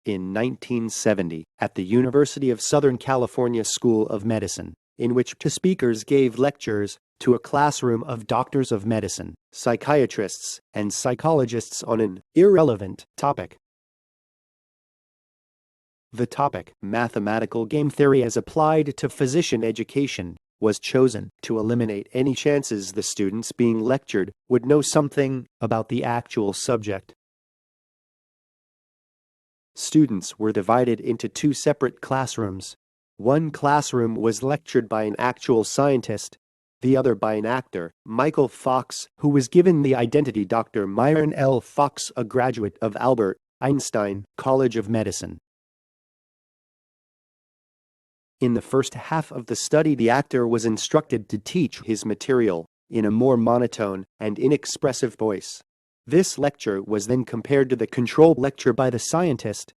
in 1970 at the University of Southern California School of Medicine, in which two speakers gave lectures to a classroom of doctors of medicine, psychiatrists, and psychologists on an irrelevant topic. The topic, mathematical game theory as applied to physician education, was chosen to eliminate any chances the students being lectured would know something about the actual subject. Students were divided into two separate classrooms. One classroom was lectured by an actual scientist, the other by an actor, Michael Fox, who was given the identity Dr. Myron L. Fox, a graduate of Albert Einstein College of Medicine. In the first half of the study, the actor was instructed to teach his material in a more monotone and inexpressive voice. This lecture was then compared to the control lecture by the scientist.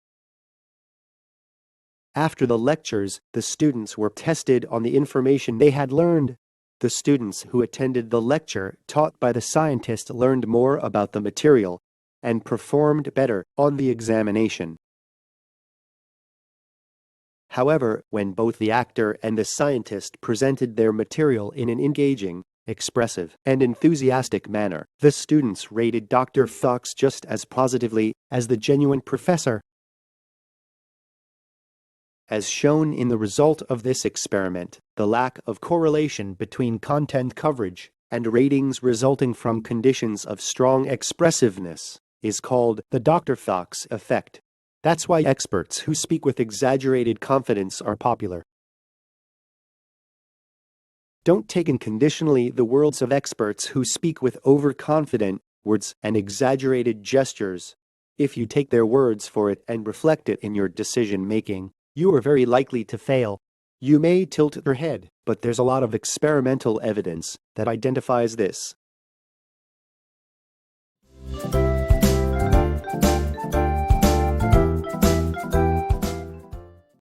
After the lectures, the students were tested on the information they had learned. The students who attended the lecture taught by the scientist learned more about the material and performed better on the examination. However, when both the actor and the scientist presented their material in an engaging, expressive, and enthusiastic manner, the students rated Dr. Fox just as positively as the genuine professor. As shown in the result of this experiment, the lack of correlation between content coverage and ratings resulting from conditions of strong expressiveness is called the Dr. Fox effect. That's why experts who speak with exaggerated confidence are popular. Don't take unconditionally the words of experts who speak with overconfident words and exaggerated gestures. If you take their words for it and reflect it in your decision-making, you are very likely to fail. You may tilt your head, but there's a lot of experimental evidence that identifies this.